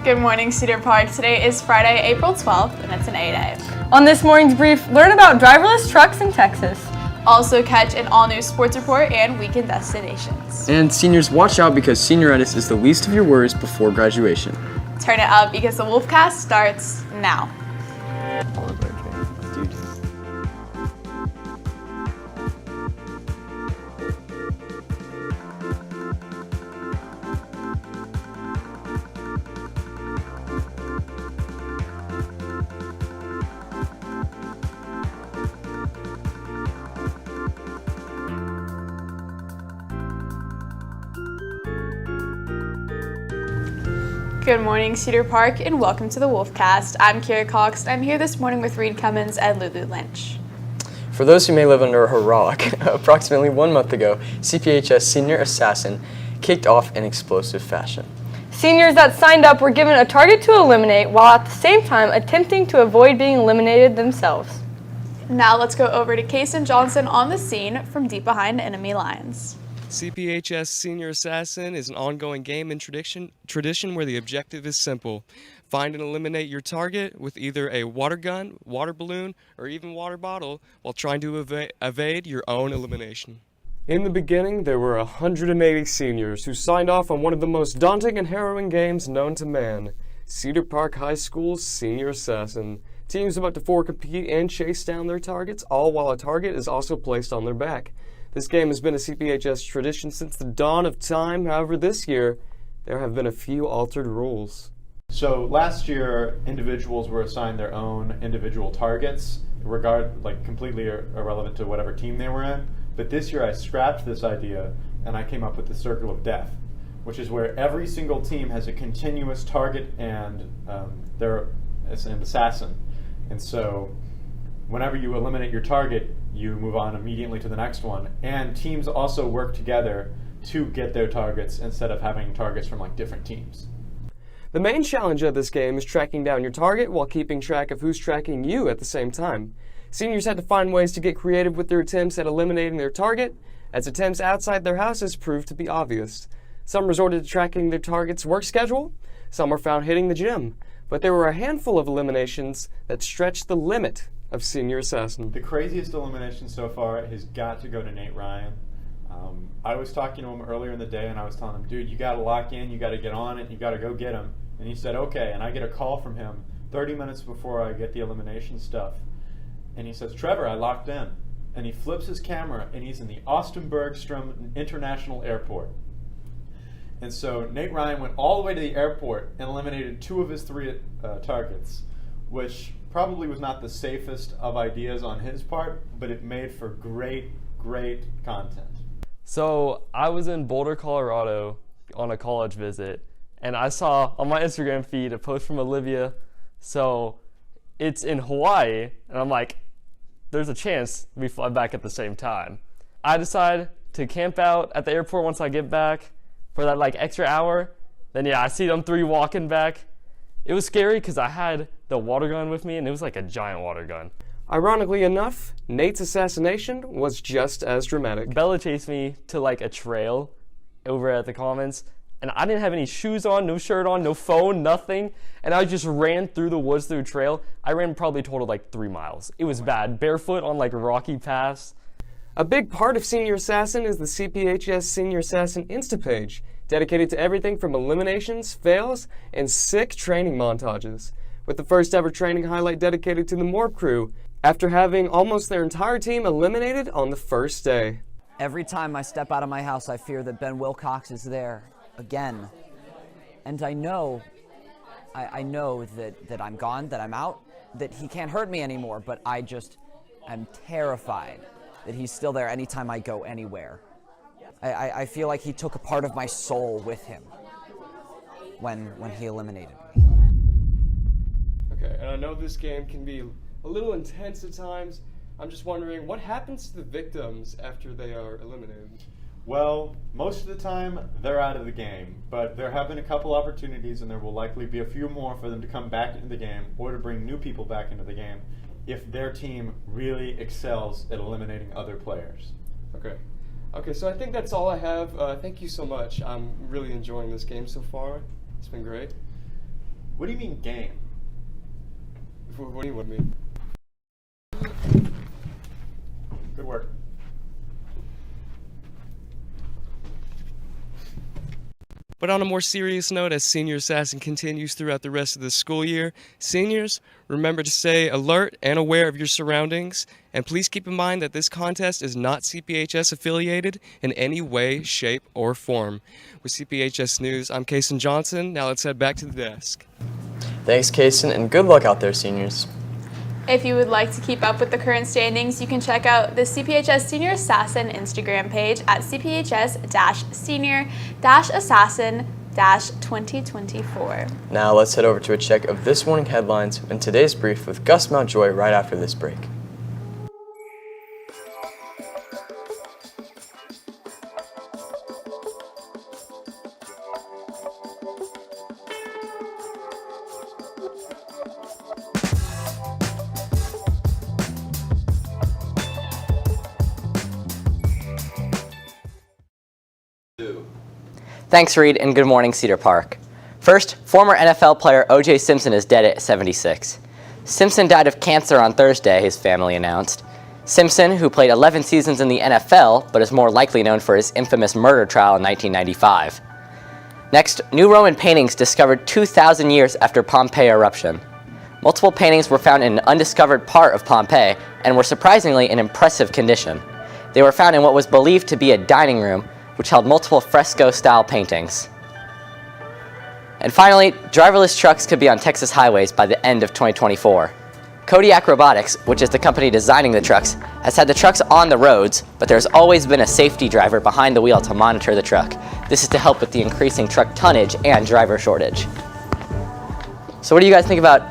Good morning, Cedar Park. Today is Friday, April 12th, and it's an A-Day. On this morning's brief, learn about driverless trucks in Texas. Also catch an all-new sports report and weekend destinations. And seniors, watch out because senioritis is the least of your worries before graduation. Turn it up because the Wolfcast starts now. Good morning, Cedar Park, and welcome to the Wolfcast. I'm Kira Cox, and I'm here this morning with Reed Cummins and Lulu Lynch. For those who may live under a rock, approximately 1 month ago, CPHS Senior Assassin kicked off in explosive fashion. Seniors that signed up were given a target to eliminate while at the same time attempting to avoid being eliminated themselves. Now let's go over to Kason Johnson on the scene from deep behind enemy lines. CPHS Senior Assassin is an ongoing game and tradition where the objective is simple. Find and eliminate your target with either a water gun, water balloon, or even water bottle while trying to evade your own elimination. In the beginning, there were 180 seniors who signed off on one of the most daunting and harrowing games known to man, Cedar Park High School's Senior Assassin. Teams of up to 4 compete and chase down their targets, all while a target is also placed on their back. This game has been a CPHS tradition since the dawn of time. However, this year, there have been a few altered rules. So last year, individuals were assigned their own individual targets, completely irrelevant to whatever team they were in. But this year, I scrapped this idea, and I came up with the Circle of Death, which is where every single team has a continuous target, and it's an assassin. And so whenever you eliminate your target, you move on immediately to the next one. And teams also work together to get their targets instead of having targets from different teams. The main challenge of this game is tracking down your target while keeping track of who's tracking you at the same time. Seniors had to find ways to get creative with their attempts at eliminating their target, as attempts outside their houses proved to be obvious. Some resorted to tracking their target's work schedule, some were found hitting the gym, but there were a handful of eliminations that stretched the limit of Senior Assassin. The craziest elimination so far has got to go to Nate Ryan. I was talking to him earlier in the day and I was telling him, dude, you got to lock in, you got to get on it, you got to go get him. And he said, okay. And I get a call from him 30 minutes before I get the elimination stuff. And he says, Trevor, I locked in. And he flips his camera and he's in the Austin Bergstrom International Airport. And so Nate Ryan went all the way to the airport and eliminated 2 of his 3 targets, which probably was not the safest of ideas on his part, but it made for great content. So I was in Boulder, Colorado on a college visit, and I saw on my Instagram feed a post from Olivia. So it's in Hawaii, and I'm like, there's a chance we fly back at the same time. I decide to camp out at the airport once I get back for that extra hour. Then I see them 3 walking back. It was scary because I had the water gun with me, and it was like a giant water gun. Ironically enough, Nate's assassination was just as dramatic. Bella chased me to a trail over at the Commons, and I didn't have any shoes on, no shirt on, no phone, nothing. And I just ran through the woods, through a trail. I ran probably total 3 miles. It was bad, barefoot on rocky paths. A big part of Senior Assassin is the CPHS Senior Assassin Insta page, dedicated to everything from eliminations, fails, and sick training montages, with the first ever training highlight dedicated to the Morp crew, after having almost their entire team eliminated on the first day. Every time I step out of my house, I fear that Ben Wilcox is there again. And I know that I'm gone, that I'm out, that he can't hurt me anymore, but I just am terrified that he's still there anytime I go anywhere. I feel like he took a part of my soul with him when he eliminated me. Okay, and I know this game can be a little intense at times. I'm just wondering, what happens to the victims after they are eliminated? Well, most of the time, they're out of the game, but there have been a couple opportunities, and there will likely be a few more for them to come back into the game or to bring new people back into the game if their team really excels at eliminating other players. Okay, so I think that's all I have. Thank you so much. I'm really enjoying this game so far. It's been great. What do you mean game? What do you mean? Good work. But on a more serious note, as Senior Assassin continues throughout the rest of the school year, seniors, remember to stay alert and aware of your surroundings, and please keep in mind that this contest is not CPHS affiliated in any way, shape, or form. With CPHS News, I'm Kason Johnson. Now let's head back to the desk. Thanks, Kason, and good luck out there, seniors. If you would like to keep up with the current standings, you can check out the CPHS Senior Assassin Instagram page at CPHS-Senior-Assassin-2024. Now let's head over to a check of this morning headlines and today's brief with Gus Mountjoy right after this break. Thanks, Reed, and good morning, Cedar Park. First, former NFL player O.J. Simpson is dead at 76. Simpson died of cancer on Thursday, his family announced. Simpson, who played 11 seasons in the NFL, but is more likely known for his infamous murder trial in 1995. Next, new Roman paintings discovered 2,000 years after Pompeii eruption. Multiple paintings were found in an undiscovered part of Pompeii and were surprisingly in impressive condition. They were found in what was believed to be a dining room, which held multiple fresco-style paintings. And finally, driverless trucks could be on Texas highways by the end of 2024. Kodiak Robotics, which is the company designing the trucks, has had the trucks on the roads, but there's always been a safety driver behind the wheel to monitor the truck. This is to help with the increasing truck tonnage and driver shortage. So what do you guys think about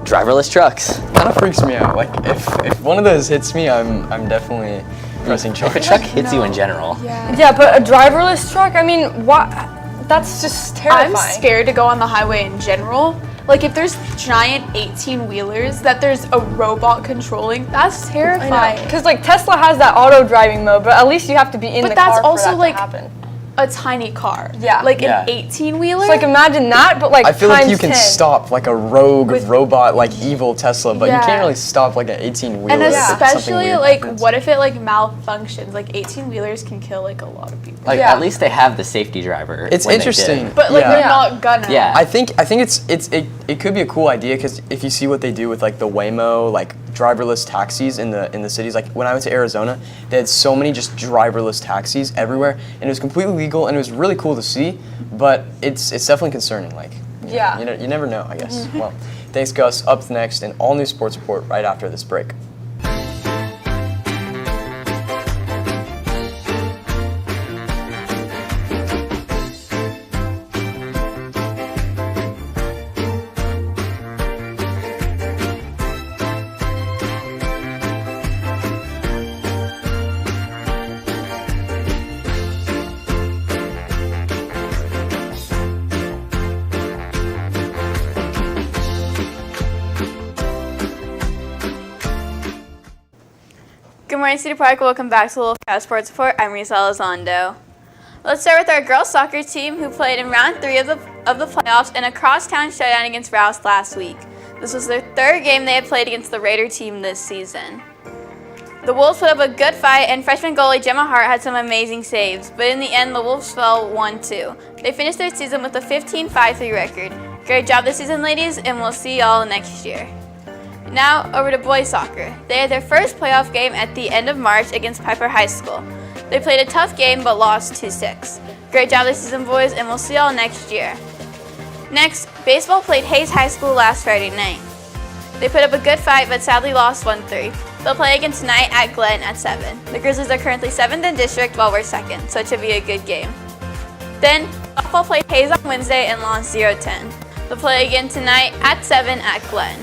driverless trucks? Kind of freaks me out. Like if one of those hits me, I'm definitely pressing charge. If a truck hits you in general. Yeah, but a driverless truck, I mean, what? That's just terrifying. I'm scared to go on the highway in general. Like if there's giant 18-wheelers that there's a robot controlling, that's terrifying. Because like Tesla has that auto driving mode, but at least you have to be in the car that's for also that like to happen. a tiny car. Yeah. Like Yeah. an 18-wheeler. It's like imagine that, but like I feel like you times can 10. stop like a rogue robot, like evil Tesla, but you Yeah. can't really stop like an 18-wheeler. and if something especially weird like happens. what if it like malfunctions? Like 18-wheelers can kill like a lot of people. Like, Yeah. at least they have the safety driver. It's when they interesting. did. But like Yeah. they're not gonna. Yeah. I think it could be a cool idea because if you see what they do with like the Waymo like driverless taxis in the cities, like when I went to Arizona, they had so many just driverless taxis everywhere, and it was completely legal and it was really cool to see. But it's definitely concerning. Like Yeah. you never know, I guess. Well, thanks, Gus. Up next, an all new sports report right after this break. Good morning, Cedar Park. Welcome back to Wolfcast Sports Report. I'm Risa Elizondo. Let's start with our girls soccer team, who played in round 3 of the playoffs in a crosstown showdown against Rouse last week. This was their third game they had played against the Raider team this season. The Wolves put up a good fight, and freshman goalie Gemma Hart had some amazing saves, but in the end, the Wolves fell 1-2. They finished their season with a 15-5-3 record. Great job this season, ladies, and we'll see y'all next year. Now, over to boys soccer. They had their first playoff game at the end of March against Piper High School. They played a tough game but lost 2-6. Great job this season, boys, and we'll see y'all next year. Next, baseball played Hayes High School last Friday night. They put up a good fight but sadly lost 1-3. They'll play again tonight at Glen at 7. The Grizzlies are currently 7th in district while we're 2nd, so it should be a good game. Then, softball played Hayes on Wednesday and lost 0-10. They'll play again tonight at 7 at Glen.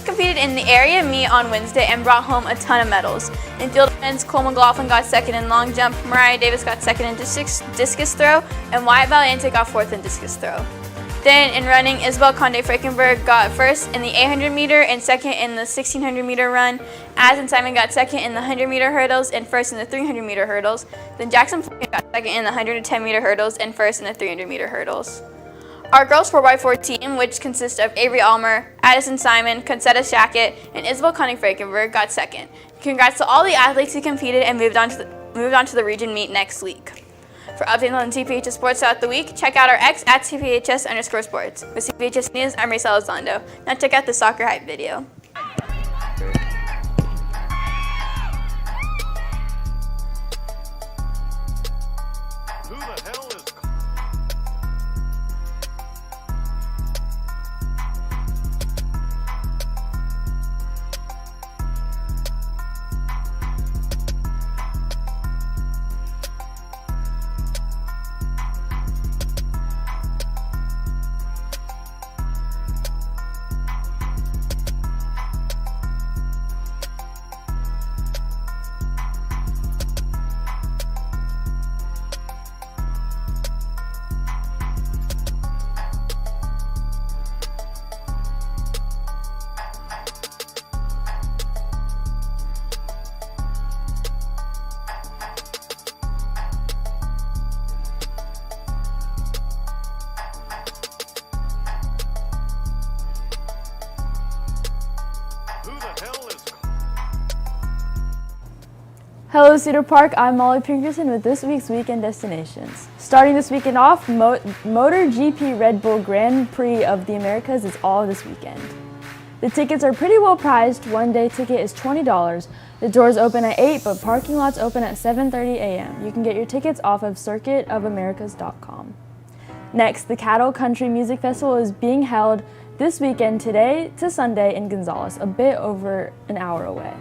Competed in the area meet on Wednesday and brought home a ton of medals. In field events, Cole McLaughlin got 2nd in long jump, Mariah Davis got 2nd in discus throw, and Wyatt Valiente got 4th in discus throw. Then in running, Isabel Conde Frankenberg got 1st in the 800 meter and 2nd in the 1600 meter run. Addison Simon got 2nd in the 100 meter hurdles and 1st in the 300 meter hurdles. Then Jackson Floyd got 2nd in the 110 meter hurdles and 1st in the 300 meter hurdles. Our girls 4x4 team, which consists of Avery Almer, Addison Simon, Concetta Shackett, and Isabel Cunning-Frankenberg, got second. Congrats to all the athletes who competed and moved on to the region meet next week. For updates on CPHS sports throughout the week, check out our X at CPHS_sports. With CPHS News, I'm Marisa Elizondo. Now check out the soccer hype video. Who the hell is... Hello Cedar Park, I'm Molly Pinkerton with this week's weekend destinations. Starting this weekend off, MotoGP Red Bull Grand Prix of the Americas is all this weekend. The tickets are pretty well priced. One-day ticket is $20. The doors open at 8, but parking lots open at 7:30 a.m. You can get your tickets off of circuitofamericas.com. Next, the Cattle Country Music Festival is being held this weekend, today to Sunday, in Gonzales, a bit over an hour away.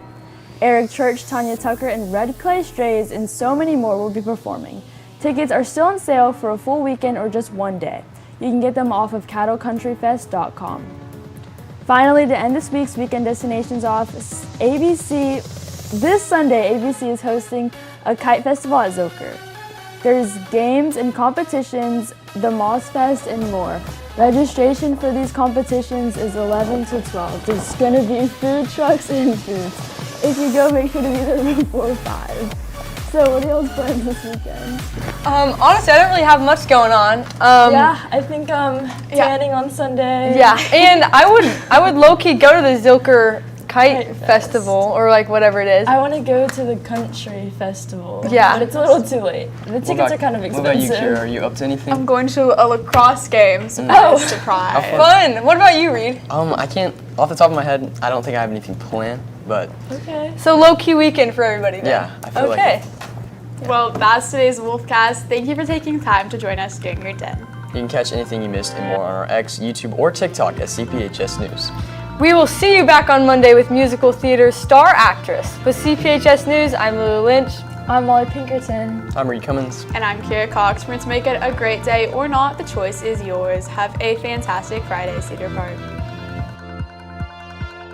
Eric Church, Tanya Tucker, and Red Clay Strays, and so many more will be performing. Tickets are still on sale for a full weekend or just one day. You can get them off of cattlecountryfest.com. Finally, to end this week's weekend destinations off, this Sunday, ABC is hosting a kite festival at Zilker. There's games and competitions, the Moss Fest, and more. Registration for these competitions is 11 to 12. There's going to be food trucks and foods. If you go, make sure to be there before 5. So what are y'all's plans this weekend? Honestly, I don't really have much going on. Yeah, I think tanning on Sunday. Yeah, and I would low-key go to the Zilker Kite Festival, or like whatever it is. I want to go to the country festival. Yeah. But it's a little too late. The tickets are kind of expensive. What about you, Kira? Are you up to anything? I'm going to a lacrosse game. Surprise, surprise. Fun. What about you, Reed? I can't, off the top of my head, I don't think I have anything planned, but Okay. So low-key weekend for everybody then. yeah, I feel Okay. Well, that's today's Wolfcast. Thank you for taking time to join us during your day. you can catch anything you missed and more on our X, YouTube, or TikTok at CPHS News. We will see you back on Monday with musical theater star actress. With CPHS News, I'm Lulu Lynch. I'm Molly Pinkerton. I'm Reed Cummins. And I'm Kira Cox. Remember to make it a great day or not. The choice is yours. Have a fantastic Friday, Cedar Park.